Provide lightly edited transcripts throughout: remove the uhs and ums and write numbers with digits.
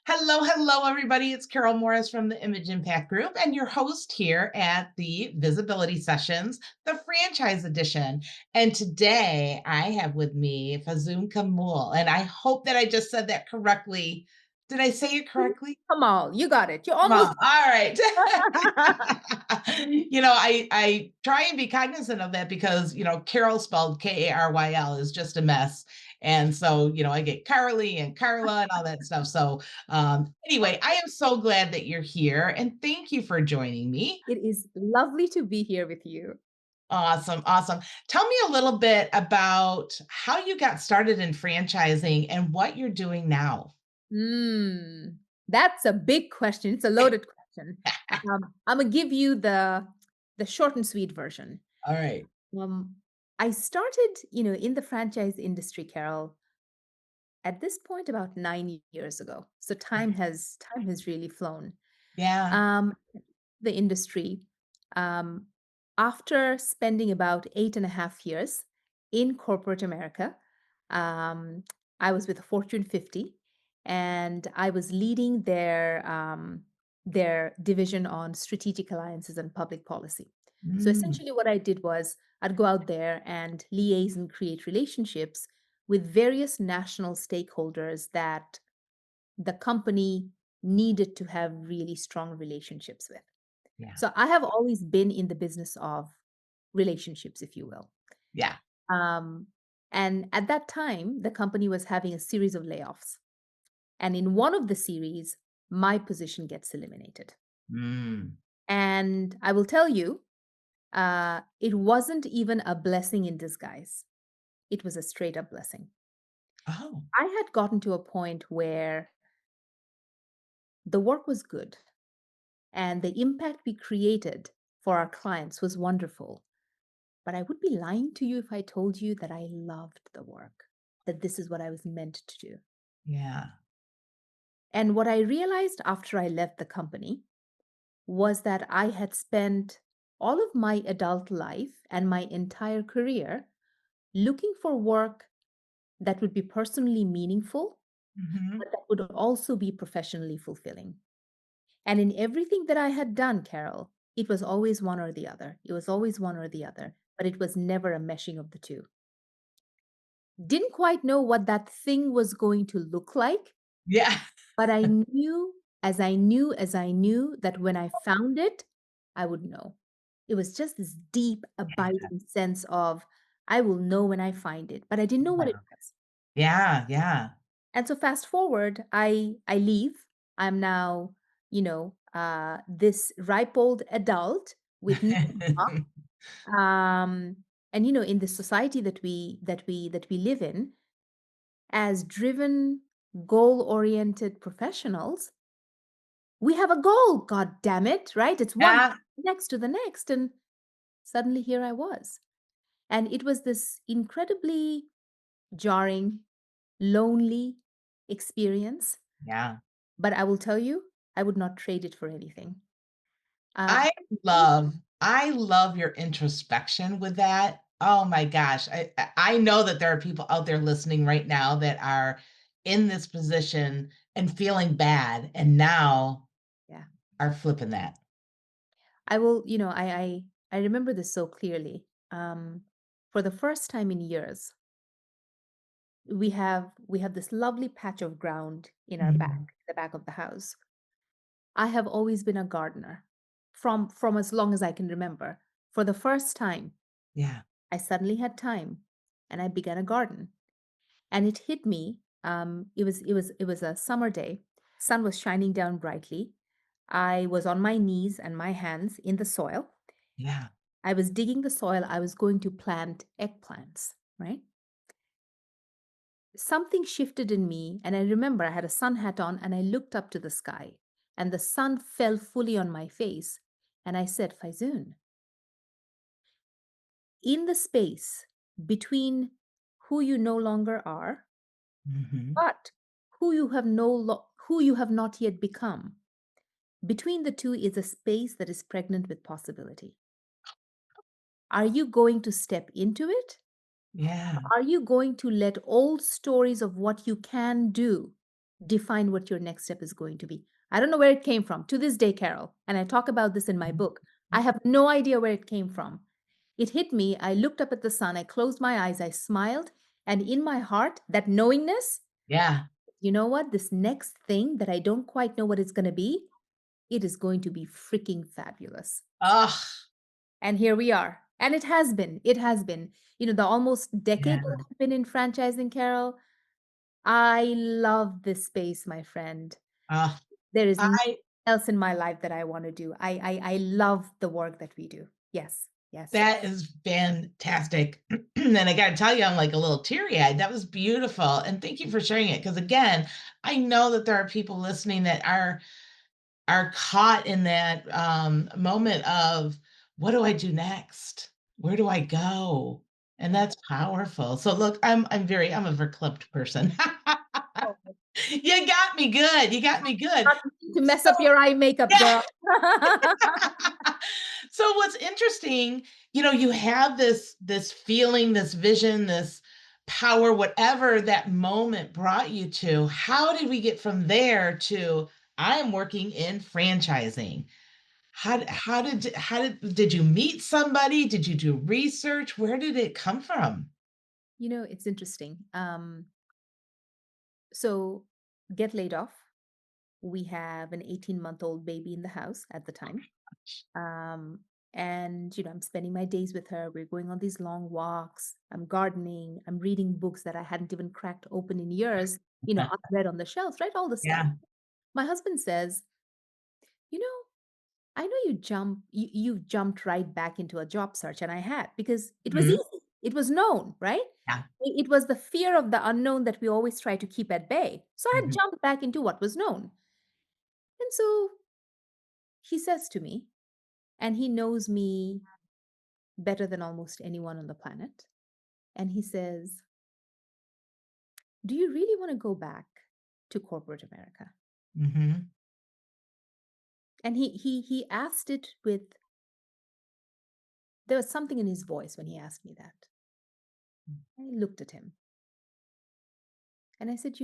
Hello, hello, everybody. It's Karyl Morris from the Image Impact Group and your host here at the Visibility Sessions, the franchise edition. And today I have with me Faizun Kamal, and I hope that I just said that correctly. Did I say it correctly? Kamal, you got it. You Kamal. almost. All right. I try and be cognizant of that because, Carol spelled Karyl is just a mess. And so, I get Carly and Carla and all that stuff. So, anyway, I am so glad that you're here and thank you for joining me. It is lovely to be here with you. Awesome. Awesome. Tell me a little bit about how you got started in franchising and what you're doing now. Mm, that's a big question. It's a loaded question. I'm gonna give you the short and sweet version. All right. Um, I started, in the franchise industry, Carol, at this point about 9 years ago. So time has really flown. Yeah. Um, the industry. Um, After spending about 8.5 years in corporate America, um, I was with Fortune 50 and I was leading their division on strategic alliances and public policy. So Mm, essentially, what I did was I'd go out there and liaise and create relationships with various national stakeholders that the company needed to have really strong relationships with. yeah. So I have always been in the business of relationships, if you will. Yeah. Um, and at that time, the company was having a series of layoffs. And in one of the series, my position gets eliminated. Mm. And I will tell you, it wasn't even a blessing in disguise. It was a straight up blessing. Oh, I had gotten to a point where the work was good and the impact we created for our clients was wonderful. But I would be lying to you if I told you that I loved the work, that this is what I was meant to do. yeah. And what I realized after I left the company was that I had spent all of my adult life and my entire career looking for work that would be personally meaningful, Mhm. but that would also be professionally fulfilling. And in everything that I had done, Carol, it was always one or the other. It was always one or the other, but it was never a meshing of the two. Didn't quite know what that thing was going to look like, Yeah. but I knew as I knew that when I found it, I would know. It was just this deep, abiding sense of, I will know when I find it, but I didn't know what it was. Yeah, yeah. And so fast forward, I leave. I'm now, this ripe old adult with no job. Um, and in the society that we live in, as driven, goal-oriented professionals, we have a goal, god damn it, right? It's one Yeah, next to the next, and suddenly here I was. And it was this incredibly jarring, lonely experience, yeah. but I will tell you, I would not trade it for anything. I Mhm. I love your introspection with that. Oh my gosh. I know that there are people out there listening right now that are in this position and feeling bad and now Yeah. are flipping that. I will, I remember this so clearly. For the first time in years, we have this lovely patch of ground in our Mhm. back, the back of the house. I have always been a gardener from as long as I can remember. For the first time, Yeah. I suddenly had time and I began a garden. And it hit me. It was a summer day. Sun was shining down brightly. I was on my knees and my hands in the soil. Yeah. I was digging the soil. I was going to plant eggplants, right? Something shifted in me, and I remember I had a sun hat on and I looked up to the sky, and the sun fell fully on my face. And I said, Faizun, in the space between who you no longer are, Mhm. but who you have not yet become, between the two is a space that is pregnant with possibility. Are you going to step into it? Yeah. Are you going to let old stories of what you can do define what your next step is going to be. I don't know where it came from to this day, Carol, and I talk about this in my book. I have no idea where it came from. It hit me. I looked up at the sun, I closed my eyes, I smiled, and in my heart, that knowingness, Yeah. you know what? This next thing that I don't quite know what it's going to be, it is going to be freaking fabulous. Oh, And here we are. And it has been. It has been. The almost decade yeah. that I've been in franchising, Carol, I love this space, my friend. Oh, There is nothing I else in my life that I want to do. I love the work that we do. Yes. Yes. Yes. that is fantastic. And I gotta tell you, I'm like a little teary-eyed. That was beautiful. And thank you for sharing it. Because again, I know that there are people listening that are caught in that moment of what do I do next? Where do I go? And Yeah. that's powerful. So look, I'm a verklempt person. Oh, You got me good. You got me good. not to mess So up your eye makeup, yeah. girl. So what's interesting, you have this feeling, this vision, this power, whatever that moment brought you to. How did we get from there to I am working in franchising? How did you meet somebody? Did you do research? Where did it come from? It's interesting. So get laid off. We have an 18-month-old baby in the house at the time. Um, and I'm spending my days with her. We're going on these long walks. I'm gardening. I'm reading books that I hadn't even cracked open in years, unread on the shelves, right? All the stuff. Yeah. My husband says, you know, I know you've jumped right back into a job search, and I had because it was Mhm. easy. It was known, right? Yeah. It was the fear of the unknown that we always try to keep at bay. So I had Mhm. jumped back into what was known. And so he says to me, and he knows me better than almost anyone on the planet. And he says, do you really want to go back to corporate America? Mhm. And he asked it with there was something in his voice when he asked me that. I looked at him and I said,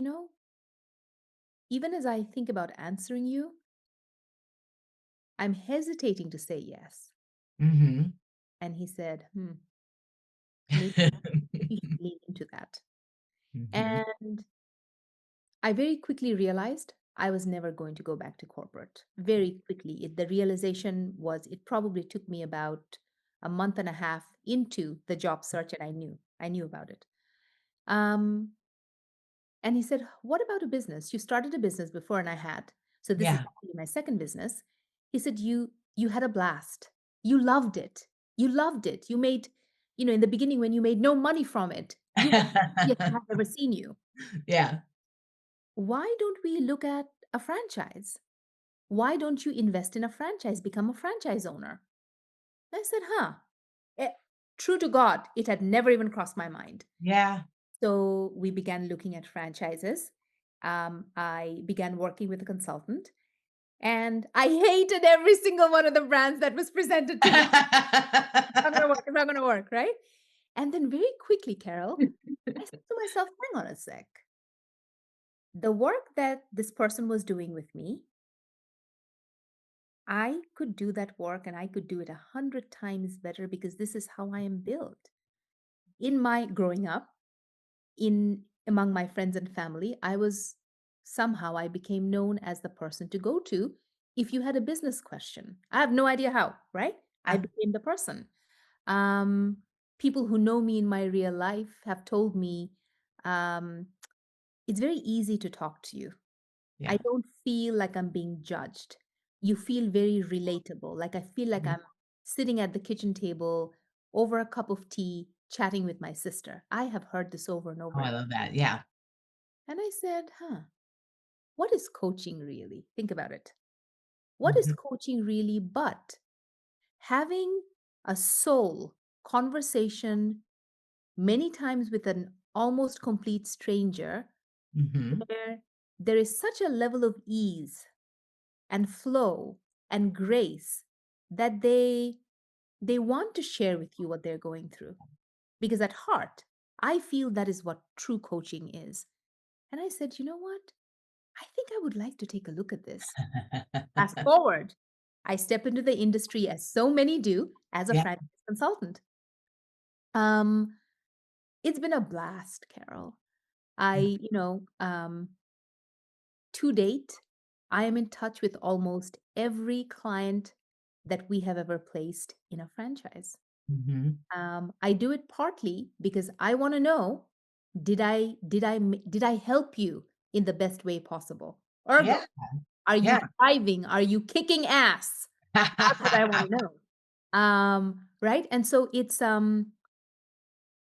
even as I think about answering you, I'm hesitating to say yes. Mhm. And he said, maybe you should lean into that. Mhm. And I very quickly realized I was never going to go back to corporate. Very quickly. The realization was it probably took me about a month and a half into the job search, and I knew about it. Um, and he said, what about a business? You started a business before, and I had. So this is Yeah. actually my second business. He said, you had a blast. You loved it. You loved it. You made, in the beginning when you made no money from it, you were the happiest I've ever seen you. Yeah. Why don't we look at a franchise? Why don't you invest in a franchise, become a franchise owner? I said, huh. Eh, True to God, it had never even crossed my mind. Yeah. So we began looking at franchises. I began working with a consultant, and I hated every single one of the brands that was presented to me. It's not going to work, right? And then very quickly, Carol, I said to myself, hang on a sec. The work that this person was doing with me, I could do that work and I could do it 100 times better because this is how I am built. In my growing up, in among my friends and family, I became known as the person to go to if you had a business question. I have no idea how, right? I Yeah. became the person. Um, People who know me in my real life have told me um, it's very easy to talk to you. I Yeah. don't feel like I'm being judged. You feel very relatable. Like I feel like Mhm. I'm sitting at the kitchen table over a cup of tea, chatting with my sister. I have heard this over and Oh, over I again. love that. Yeah. And I said, what is coaching really? Think about it. What is Mhm. coaching really but having a soul conversation many times with an almost complete stranger Mhm. where there is such a level of ease and flow and grace that they want to share with you what they're going through because at heart I feel that is what true coaching is. And I said, you know what, I think I would like to take a look at this. Fast forward, I step into the industry as so many do as a Yeah. franchise consultant. Um, it's been a blast, Carol. Yeah. To date, I am in touch with almost every client that we have ever placed in a franchise. Mhm. I do it partly because I want to know, did I help you in the best way possible? Yeah. Ergo, are you Yeah. thriving? Are you kicking ass? That's what I want to know. Right? And so it's been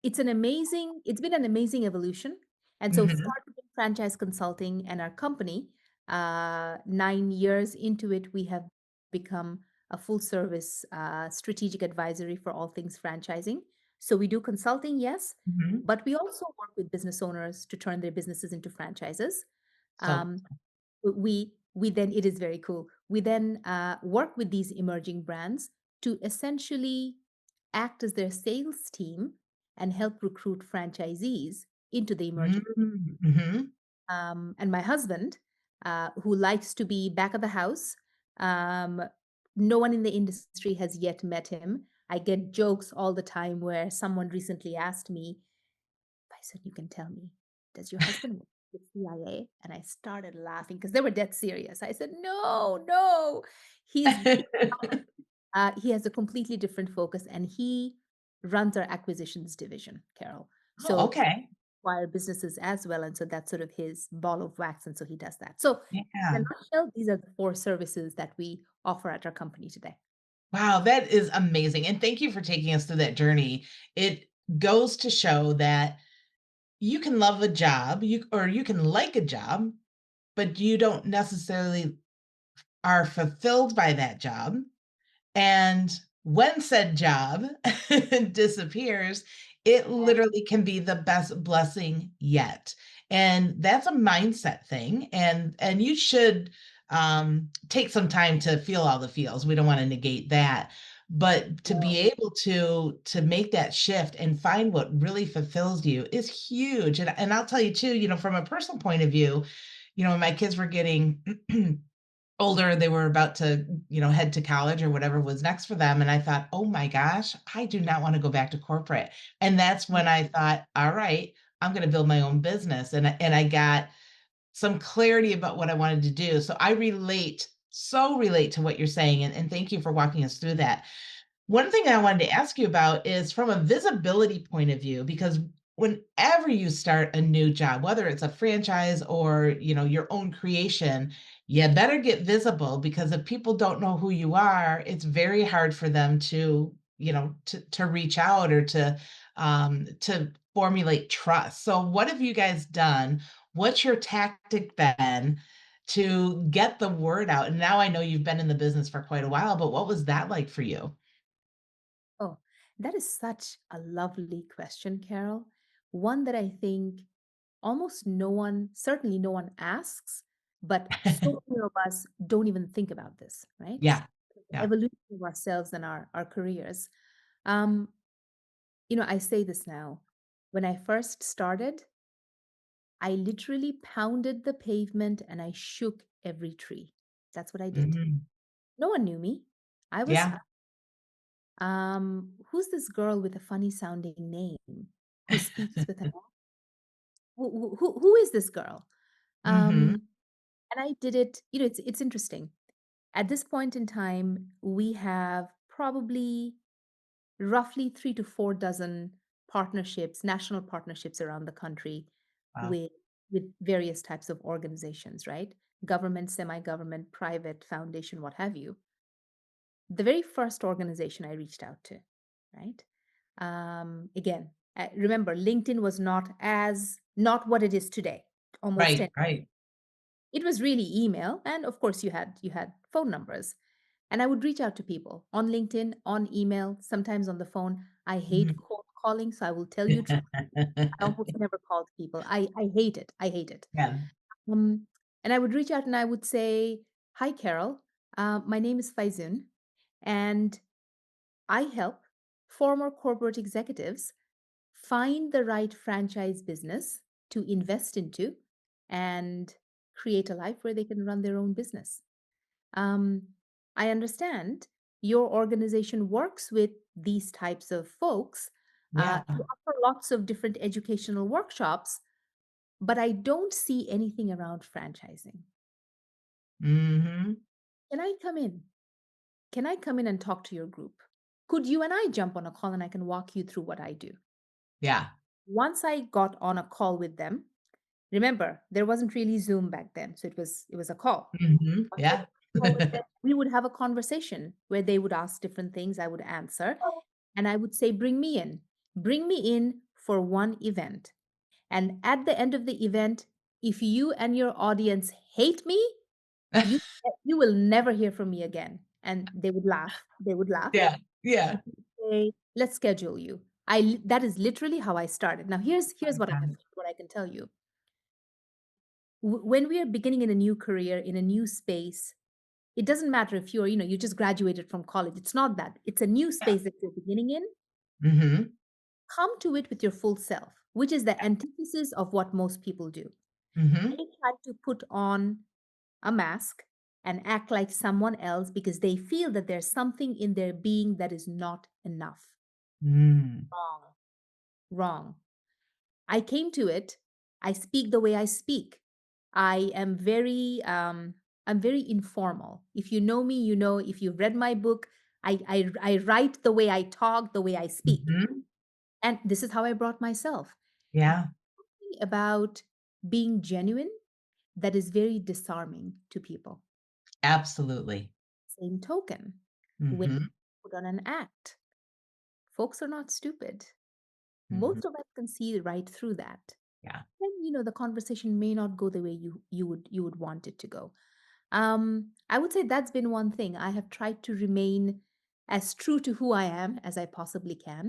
an amazing evolution. And so Mhm. starting in franchise consulting and our company, 9 years into it, we have become a full service strategic advisory for all things franchising. So we do consulting, yes, Mhm. but we also work with business owners to turn their businesses into franchises. So Um, we then it is very cool. We then work with these emerging brands to essentially act as their sales team and help recruit franchisees into the emerging. mhm. And my husband, who likes to be back of the house, um, no one in the industry has yet met him. I get jokes all the time where someone recently asked me, I said, "You can tell me, does your husband work with CIA?" And I started laughing because they were dead serious. I said, "No, no, he's he has a completely different focus, and he runs our acquisitions division, Carol. Oh, So okay. acquire businesses as well, and so that's sort of his ball of wax, and so he does that. So, in a Yeah. nutshell, these are the four services that we offer at our company today. Wow, that is amazing, and thank you for taking us through that journey. It goes to show that you can love a job, you can like a job, but you don't necessarily are fulfilled by that job. And when said job disappears, it literally can be the best blessing yet. And that's a mindset thing. And you should take some time to feel all the feels. We don't want to negate that. But to be able to make that shift and find what really fulfills you is huge. And I'll tell you too, from a personal point of view, when my kids were getting older, they were about to, head to college or whatever was next for them. And I thought, oh my gosh, I do not want to go back to corporate. And that's when I thought, all right, I'm going to build my own business. And I got some clarity about what I wanted to do. So I relate to what you're saying. And thank you for walking us through that. One thing I wanted to ask you about is from a visibility point of view, because whenever you start a new job, whether it's a franchise or, your own creation, you better get visible because if people don't know who you are, it's very hard for them to reach out or to formulate trust. So what have you guys done? What's your tactic been to get the word out? And now I know you've been in the business for quite a while, but what was that like for you? Oh, that is such a lovely question, Carol. One that I think almost no one, certainly no one asks, but so many of us don't even think about this, right? Yeah. The Yeah. evolution of ourselves and our careers. Um, I say this now. When I first started, I literally pounded the pavement and I shook every tree. That's what I did. Mhm. No one knew me. I was, Yeah. who's this girl with a funny sounding name who speaks with an who is this girl? Mhm. Um, and I did it, it's interesting. At this point in time, we have probably roughly 3 to 4 dozen partnerships, national partnerships around the country Wow. with various types of organizations, right? Government, semi-government, private, foundation, what have you. The very first organization I reached out to, right? Again, remember, LinkedIn was not what it is today, almost Right, 10. right. It was really email, and of course you had phone numbers. And I would reach out to people on LinkedIn, on email, sometimes on the phone. I hate Mhm. cold calling, so I will tell you truth. I almost never called people. I hate it. I hate it. Yeah. Um, and I would reach out and I would say, "Hi, Carol. My name is Faizun, and I help former corporate executives find the right franchise business to invest into and create a life where they can run their own business. Um, I understand your organization works with these types of folks Yeah. to offer lots of different educational workshops, but I don't see anything around franchising. Mhm. Can I come in? Can I come in and talk to your group? Could you and I jump on a call and I can walk you through what I do? Yeah. Once I got on a call with them, remember, there wasn't really Zoom back then, so it was a call. Mhm. Once I got Yeah. on a call with them, we would have a conversation where they would ask different things, I would answer, and I would say, "Bring me in. Bring me in for one event." And at the end of the event, if you and your audience hate me, you you will never hear from me again. And they would laugh. They would laugh Yeah. and Yeah. say, "Let's schedule you." That is literally how I started. Now here's what I can tell you. When we are beginning in a new career, in a new space, it doesn't matter if you just graduated from college. It's not that. It's a new Yeah. space that you're beginning in. Mhm. Come to it with your full self, which is the antithesis of what most people do. Mhm. They try to put on a mask and act like someone else because they feel that there's something in their being that is not enough. Mm. Wrong. Wrong. I came to it. I speak the way I speak. I am I'm very informal. If you know me, you know. If you've read my book, I write the way I talk, the way I speak, Mhm. and this is how I brought myself. Yeah. About being genuine that is very disarming to people. Absolutely. Same token, when Mhm. you put on an act, folks are not stupid. Mhm. Most of us can see right through that. Yeah. And the conversation may not go the way you would want it to go. I would say that's been one thing. I have tried to remain as true to who I am as I possibly can.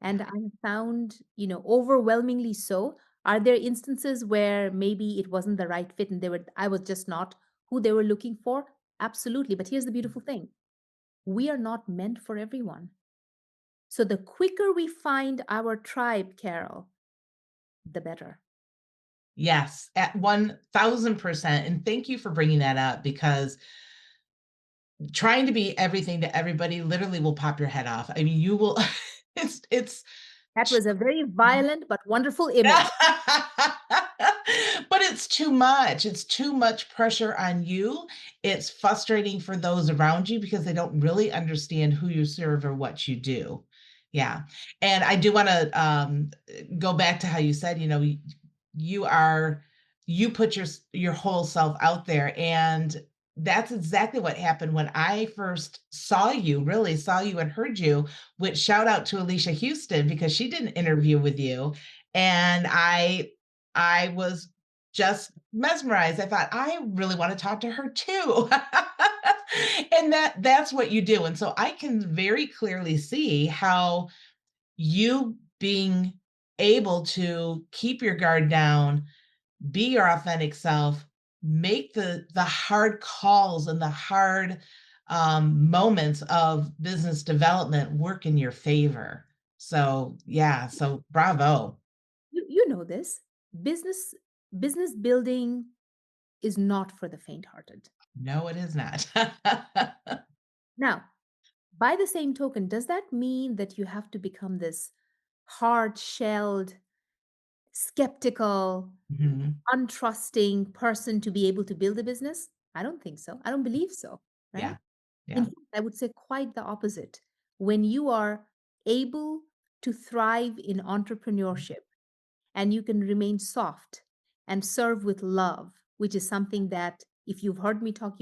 Yeah. And I have found, overwhelmingly so. Are there instances where maybe it wasn't the right fit and I was just not who they were looking for? Absolutely. But here's the beautiful thing. We are not meant for everyone. So the quicker we find our tribe, Carol, the better. Yes, at 1000%, and thank you for bringing that up because trying to be everything to everybody literally will pop your head off. I mean, you will it's That was a very violent but wonderful image. But it's too much. It's too much pressure on you. It's frustrating for those around you because they don't really understand who you serve or what you do. Yeah. And I do wanna, go back to how you said, you are you put your whole self out there, and that's exactly what happened when I first saw you, really saw you and heard you, which shout out to Alicia Houston because she did an interview with you, and I was just mesmerized. I thought, "I really wanna talk to her too." And that's what you do, and so I can very clearly see how you being able to keep your guard down, be your authentic self, make the hard calls and the hard, moments of business development work in your favor. So, yeah, so bravo. You know this. Business business building is not for the faint-hearted. No, it is not. Now, by the same token, does that mean that you have to become this hard-shelled, skeptical, Mhm. untrusting person to be able to build a business? I don't think so. I don't believe so, right? Yeah. In Yeah. fact, I would say quite the opposite. When you are able to thrive in entrepreneurship and you can remain soft and serve with love, which is something that if you've heard me talk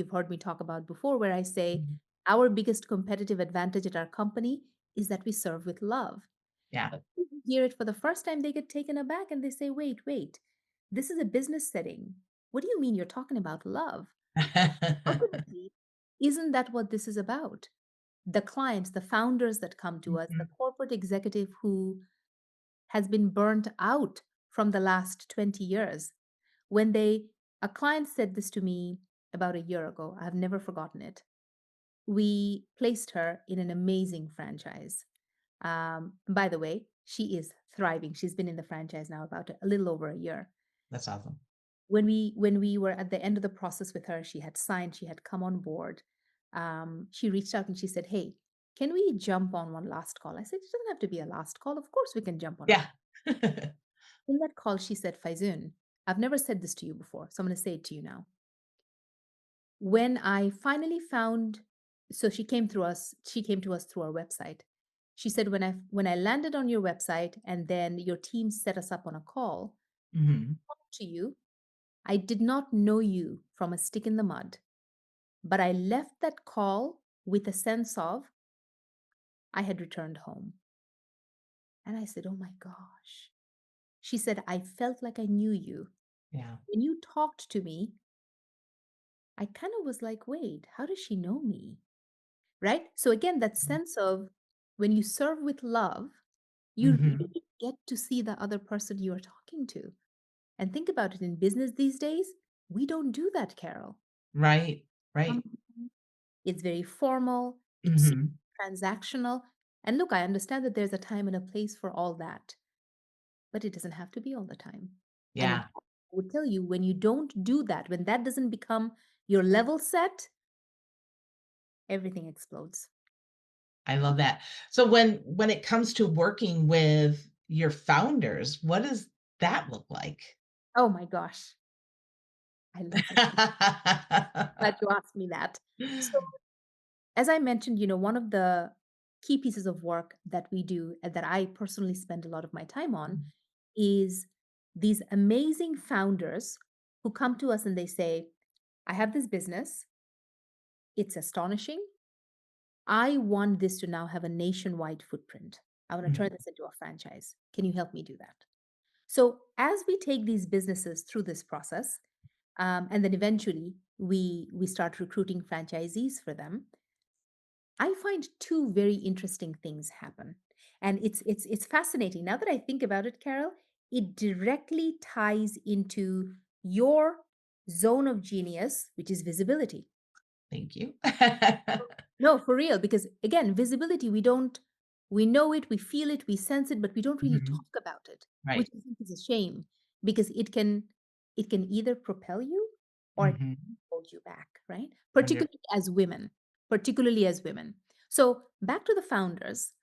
about before, where I say Mhm. our biggest competitive advantage at our company is that we serve with love. Yeah. But when you hear it for the first time, they get taken aback and they say, wait, this is a business setting. What do you mean you're talking about love? Ultimately, isn't that what this is about? The clients, the founders that come to us, the Mhm. corporate executive who has been burnt out from the last 20 years. When a client said this to me about a year ago, I've never forgotten it. We placed her in an amazing franchise. By the way, she is thriving. She's been in the franchise now about a little over a year. That's awesome. when we were at the end of the process with her, she had signed, she had come on board. She reached out and she said, "Hey, can we jump on one last call?" I said, "It doesn't have to be a last call. Of course, we can jump on a." Yeah. In that call, she said, "Faizun, I've never said this to you before, so I'm going to say it to you now. When I finally found, so she came to us through our website. She said, when I landed on your website and then your team set us up on a call Mhm. to you, I did not know you from a stick in the mud, but I left that call with a sense of I had returned home." And I said, "Oh my gosh." She said, "I felt like I knew you. Yeah. When you talked to me, I kind of was like, wait, how does she know me?" Right? So again, that sense of when you serve with love, you Mhm. really get to see the other person you are talking to. And think about it, in business these days, we don't do that, Carol. Right. Right. Mhm. It's very formal, it's Mhm. transactional. And look, I understand that there's a time and a place for all that, but it doesn't have to be all the time. And in Yeah. fact, I would tell you, when you don't do that, when that doesn't become your level set, everything explodes. I love that. So when it comes to working with your founders, what does that look like? Oh my gosh, I love it. Glad you asked me that. So, as I mentioned, one of the key pieces of work that we do and that I personally spend a lot of my time on is these amazing founders who come to us and they say, "I have this business. It's astonishing. I want this to now have a nationwide footprint. I want to turn Mhm. this into a franchise. Can you help me do that?" So, as we take these businesses through this process, and then eventually we start recruiting franchisees for them, I find two very interesting things happen. And it's fascinating. Now that I think about it, Carol, it directly ties into your zone of genius, which is visibility. Thank you. No, for real, because again, visibility, we know it, we feel it, we sense it, but we don't really Mhm. talk about it, which Right. I think is a shame because it can either propel you or it Mhm. can hold you back, right? Under Particularly as women, particularly as women. So back to the founders,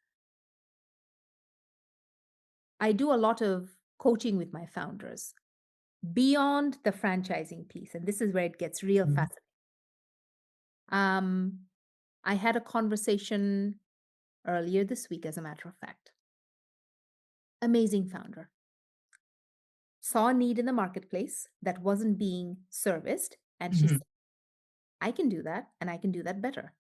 I do a lot of coaching with my founders beyond the franchising piece, and this is where it gets real Mhm. fascinating. Um, I had a conversation earlier this week, as a matter of fact. Amazing founder. Saw a need in the marketplace that wasn't being serviced. And she Mhm. said, I can do that and I can do that better.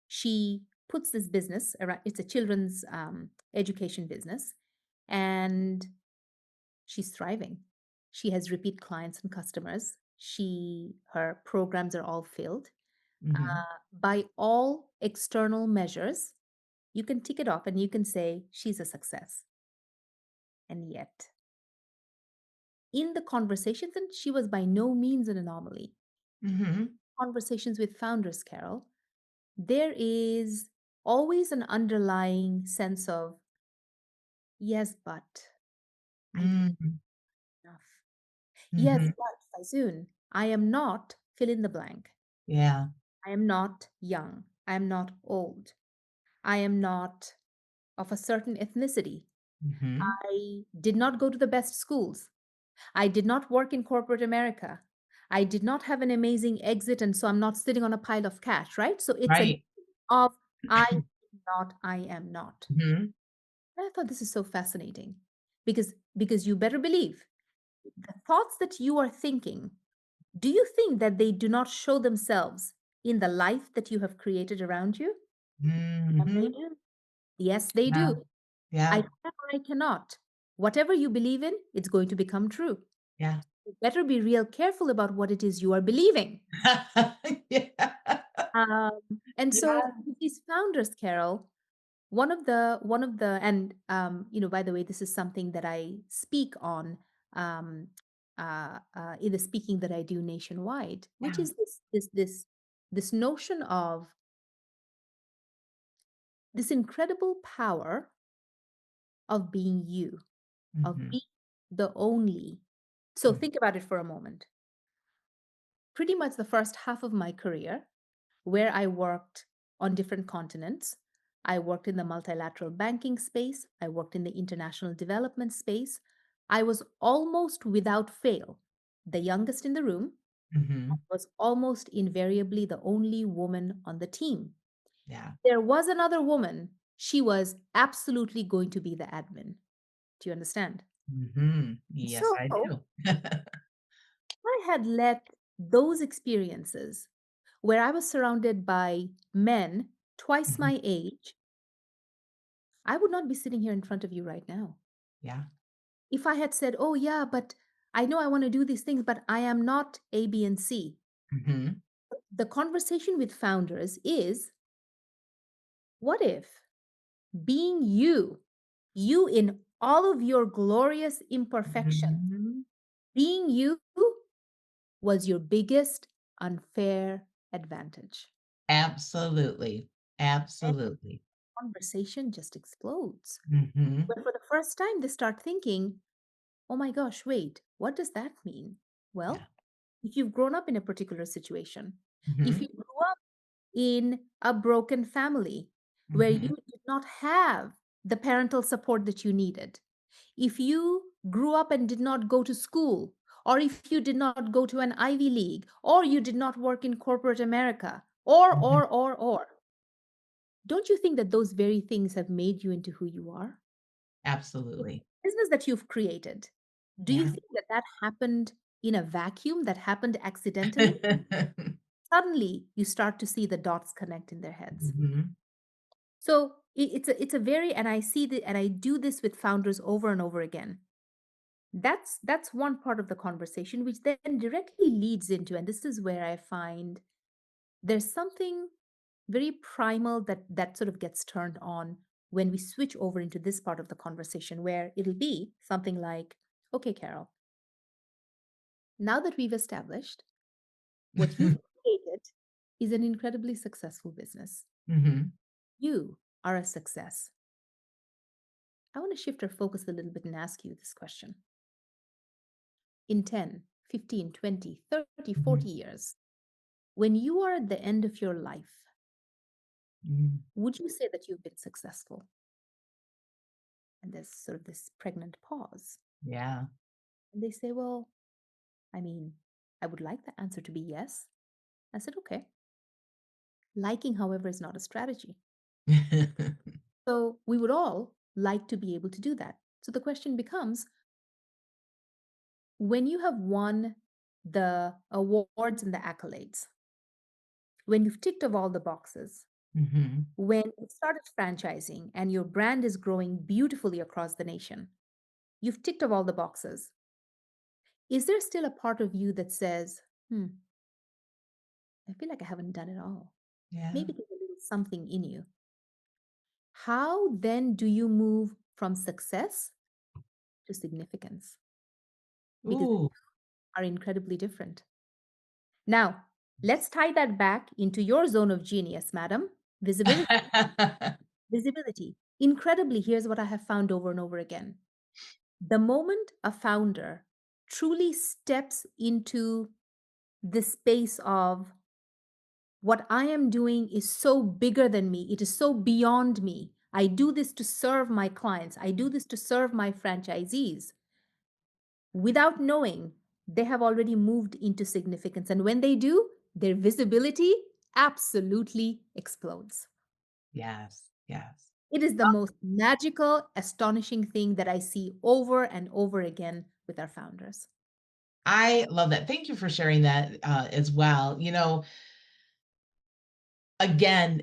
She puts this business around, it's a children's education business, and she's thriving. She has repeat clients and customers. Her programs are all filled. Mhm. By all external measures, you can tick it off and you can say she's a success. And yet, in the conversations, and she was by no means an anomaly, Mhm. conversations with founders, Carol, there is always an underlying sense of, yes, but I don't Mhm. have enough. Yes, Mhm. but Faizun, I am not fill in the blank. Yeah. I am not young. I am not old. I am not of a certain ethnicity. Mhm. I did not go to the best schools. I did not work in corporate America. I did not have an amazing exit, and so I'm not sitting on a pile of cash, right? So it's an Right. of I am not, I am not. Mhm. And I thought this is so fascinating because you better believe the thoughts that you are thinking, do you think that they do not show themselves in the life that you have created around you? And they Mhm. do. Yes, they Yeah. do. I Yeah. can or I cannot. Whatever you believe in, it's going to become true. Yeah. You better be real careful about what it is you are believing. Yeah. Um, and so Yeah. with these founders, Carol, one of the by the way, this is something that I speak on um, in the speaking that I do nationwide, which Yeah. is this notion of this incredible power of being you, of Mhm. being the only. So think about it for a moment. Pretty much the first half of my career, where I worked on different continents. I worked in the multilateral banking space. I worked in the international development space. I was almost without fail the youngest in the room, Mhm. was almost invariably the only woman on the team. Yeah. There was another woman. She was absolutely going to be the admin. Do you understand? Mhm. Yes, So I do. I had let those experiences where I was surrounded by men twice Mhm. my age, I would not be sitting here in front of you right now. Yeah. If I had said, oh, yeah, but I know I want to do these things, but I am not A, B, and C. Mhm. The conversation with founders is what if being you, you in all of your glorious imperfections, Mhm. being you was your biggest unfair advantage? Absolutely. And Absolutely. conversation just explodes. Mhm. But for the first time, they start thinking, oh my gosh, wait, what does that mean? Yeah. Well, if you've grown up in a particular situation, if Mhm. you grew up in a broken family where you Mhm. did not have the parental support that you needed, if you grew up and did not go to school, or if you did not go to an Ivy League, or you did not work in corporate America, Mhm. or, don't you think that those very things have made you into who you are? The Absolutely. business that you've created, do you Yeah. think that that happened in a vacuum, that happened accidentally? Suddenly, you start to see the dots connect in their heads. Mhm. So it's a very, and I see that, and I do this with founders over and over again. That's one part of the conversation, which then directly leads into, and this is where I find there's something very primal that sort of gets turned on when we switch over into this part of the conversation, where it'll be something like, okay, Carol, now that we've established what you've created is an incredibly successful business, Mhm. you are a success. I want to shift our focus a little bit and ask you this question. In 10, 15, 20, 30, 40 Mhm. years, when you are at the end of your life, Mhm. would you say that you've been successful? And there's sort of this pregnant pause. Yeah. And they say, well, I mean, I would like the answer to be yes. I said, okay. Liking, however, is not a strategy. So we would all like to be able to do that. So the question becomes, when you have won the awards and the accolades, when you've ticked off all the boxes, Mhm. when you started franchising and your brand is growing beautifully across the nation, you've ticked off all the boxes. Is there still a part of you that says, hmm, I feel like I haven't done it all? Yeah. Maybe there's a little something in you. How then do you move from success to significance? Because the Ooh. two are incredibly different. Now, let's tie that back into your zone of genius, madam. Visibility. Visibility. Incredibly, here's what I have found over and over again. The moment a founder truly steps into the space of what I am doing is so bigger than me, it is so beyond me. I do this to serve my clients, I do this to serve my franchisees. Without knowing, they have already moved into significance. And when they do, their visibility absolutely explodes. Yes. Yes. It is the most magical, astonishing thing that I see over and over again with our founders. I love that. Thank you for sharing that, as well. Again,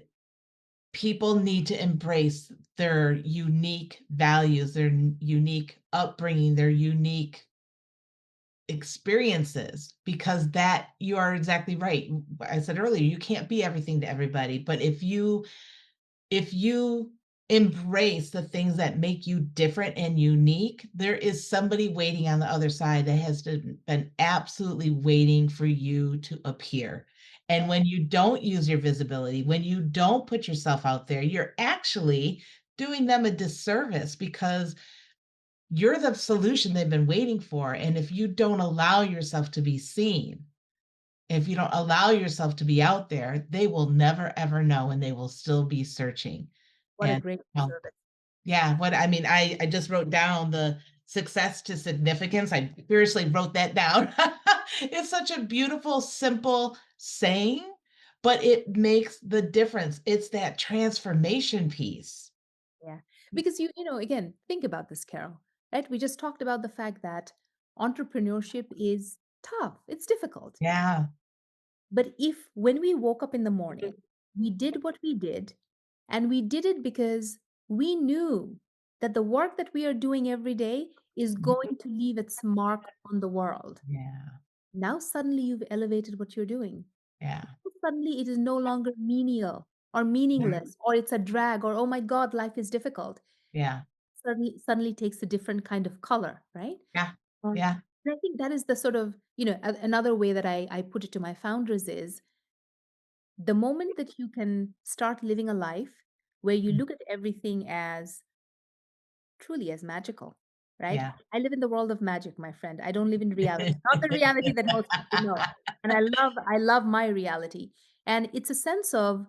people need to embrace their unique values, their unique upbringing, their unique experiences, because that you are exactly right. I said earlier, you can't be everything to everybody, but if you embrace the things that make you different and unique, there is somebody waiting on the other side that has been absolutely waiting for you to appear. And when you don't use your visibility, when you don't put yourself out there, you're actually doing them a disservice, because you're the solution they've been waiting for. And if you don't allow yourself to be seen, if you don't allow yourself to be out there, they will never ever know and they will still be searching. What a And great well, service. yeah, what I mean, I just wrote down the success to significance. I seriously wrote that down. It's such a beautiful, simple saying, but it makes the difference. It's that transformation piece. Yeah. Because again, think about this, Carol, right? We just talked about the fact that entrepreneurship is tough, it's difficult. Yeah. But if when we woke up in the morning, we did what we did, and we did it because we knew that the work that we are doing every day is Mhm. going to leave its mark on the world. Yeah. Now, suddenly, you've elevated what you're doing. Yeah. Suddenly, it is no longer menial or Yeah. meaningless, or it's a drag, or oh my God, life is difficult. Yeah. Suddenly takes a different kind of color, right? Yeah. Um, Yeah. and I think that is the sort of, another way that I put it to my founders is the moment that you can start living a life where you Mm. look at everything as truly as magical, right? Yeah. I live in the world of magic, my friend. I don't live in reality, not the reality that most people know. And I love my reality. And it's a sense of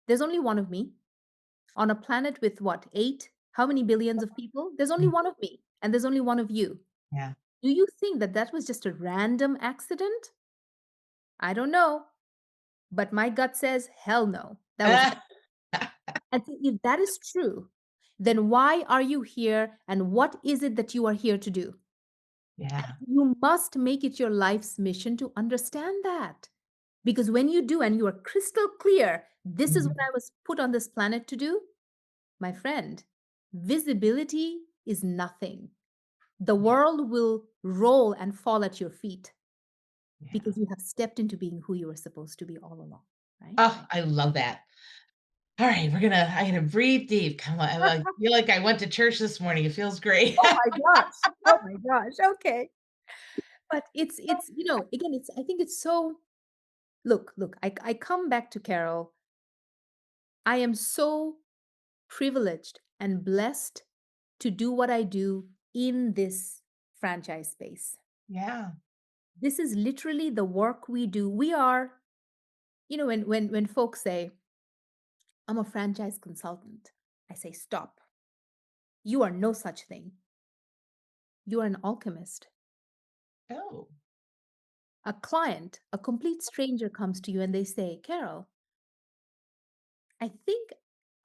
there's only one of me on a planet with what, eight? How many billions of people? There's only Mm. one of me, and there's only one of you. Yeah. Do you think that that was just a random accident? I don't know, but my gut says, hell no. That was And so if that is true, then why are you here and what is it that you are here to do? Yeah. You must make it your life's mission to understand that. Because when you do and you are crystal clear, this is what Mhm. I was put on this planet to do, my friend, visibility is nothing. The Yeah. world will roll and fall at your feet Yeah. because you have stepped into being who you were supposed to be all along, right? Oh, I love that. All right, I'm gonna breathe deep. Come on. I feel like I went to church this morning. It feels great. Oh my gosh. Oh my gosh. Okay. But it's again, I think it's so look, I come back to Carol. I am so privileged and blessed to do what I do in this franchise space. Yeah. This is literally the work we do. We are, when folks say, I'm a franchise consultant, I say, stop. You are no such thing. You are an alchemist. Oh. A client, a complete stranger comes to you and they say, Carol, I think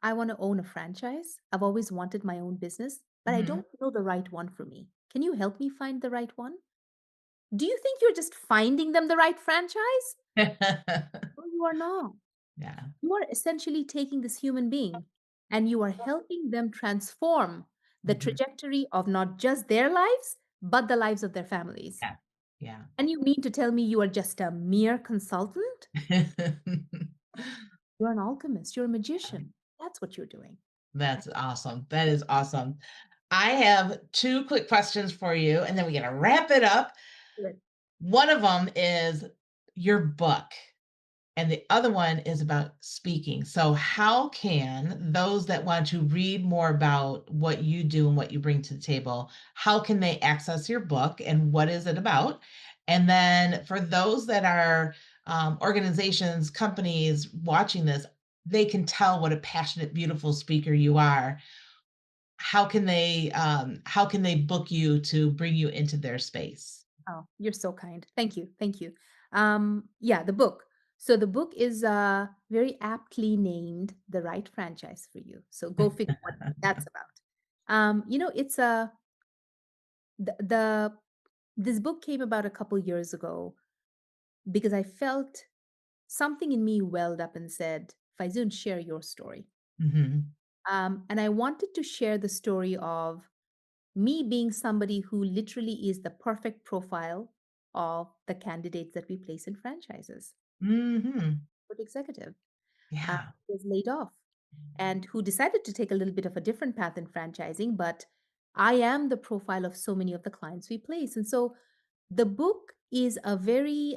I want to own a franchise. I've always wanted my own business, but I Mhm. don't know the right one for me. Can you help me find the right one? Do you think you're just finding them the right franchise? No, you are not. Yeah. You are essentially taking this human being and you are helping them transform the Mhm. trajectory of not just their lives, but the lives of their families. Yeah. Yeah. And you mean to tell me you are just a mere consultant? You're an alchemist, you're a magician. That's what you're doing. That's awesome. That is awesome. I have 2 quick questions for you, and then we're gonna wrap it up. Good. One of them is your book, and the other one is about speaking. So, how can those that want to read more about what you do and what you bring to the table, how can they access your book and what is it about? And then for those that are organizations, companies watching this, they can tell what a passionate, beautiful speaker you are. How can they book you to bring you into their space? Oh, you're so kind. Thank you. Thank you. Yeah, the book. So the book is very aptly named The Right Franchise for You. So go figure what that's about. It's the this book came about a couple years ago because I felt something in me welled up and said, Faizun, share your story. Mhm. And I wanted to share the story of me being somebody who literally is the perfect profile of the candidates that we place in franchises. Mhm. Good executive Yeah. was laid off and who decided to take a little bit of a different path in franchising, but I am the profile of so many of the clients we place. And so the book is a very,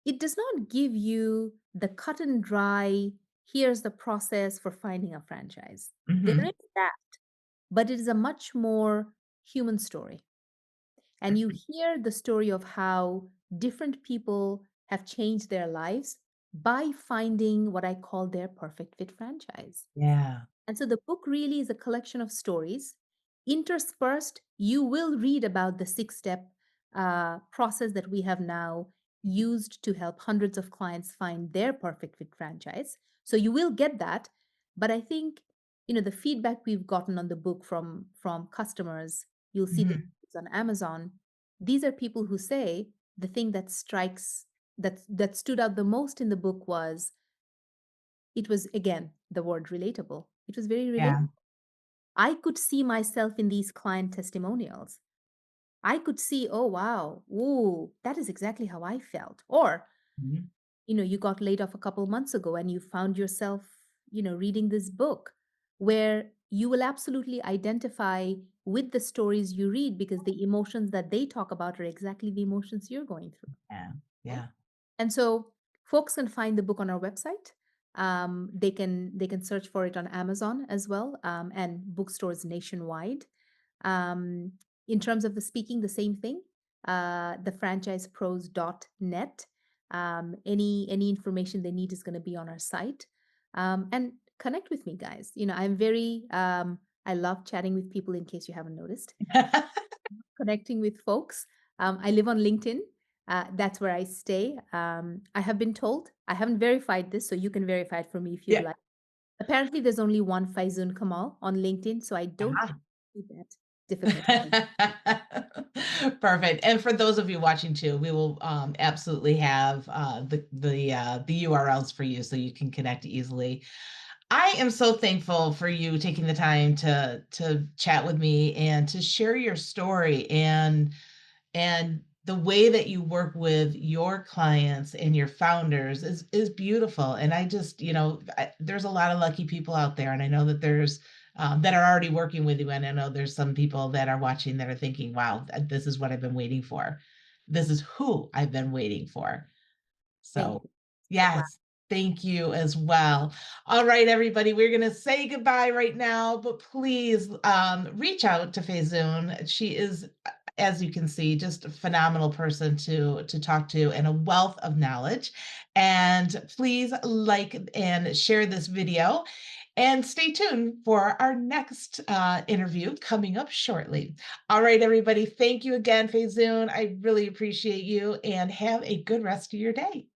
it does not give you the cut and dry, here's the process for finding a franchise. There Mhm. is that, but it is a much more human story. And you hear the story of how different people have changed their lives by finding what I call their perfect fit franchise. Yeah. And so the book really is a collection of stories. Interspersed, you will read about the six-step process that we have now used to help hundreds of clients find their perfect fit franchise. So you will get that. But I think, the feedback we've gotten on the book from customers, you'll see the Mhm. reviews on Amazon. These are people who say the thing that stood out the most in the book was it was again the word relatable. It was very relatable. Yeah. I could see myself in these client testimonials. I could see, oh, wow, ooh, that is exactly how I felt. Or, Mhm. you got laid off a couple months ago and you found yourself, reading this book where you will absolutely identify with the stories you read because the emotions that they talk about are exactly the emotions you're going through. Yeah. Right? Yeah. And so folks can find the book on our website. They can search for it on Amazon as well, and bookstores nationwide. Um, in terms of the speaking, the same thing. Thefranchisepros.net. Any information they need is going to be on our site. And connect with me, guys. I'm very I love chatting with people. In case you haven't noticed, connecting with folks. I live on LinkedIn. That's where I stay. I have been told, I haven't verified this, so you can verify it for me if you'd Yeah. like. Apparently, there's only one Faizun Kamal on LinkedIn, so I don't Uh-huh. think it's that difficult. Perfect. And for those of you watching too, we will absolutely have the URLs for you so you can connect easily. I am so thankful for you taking the time to chat with me and to share your story and the way that you work with your clients and your founders is beautiful. And I just, there's a lot of lucky people out there, and I know that there's that are already working with you, and I know there's some people that are watching that are thinking, "Wow, this is what I've been waiting for. This is who I've been waiting for." Thank So, you. So glad. yes, thank you as well. All right, everybody, we're going to say goodbye right now, but please reach out to Faizun. She is, as you can see, just a phenomenal person to talk to and a wealth of knowledge. And please like and share this video. And stay tuned for our next interview coming up shortly. All right, everybody. Thank you again, Faizun. I really appreciate you and have a good rest of your day.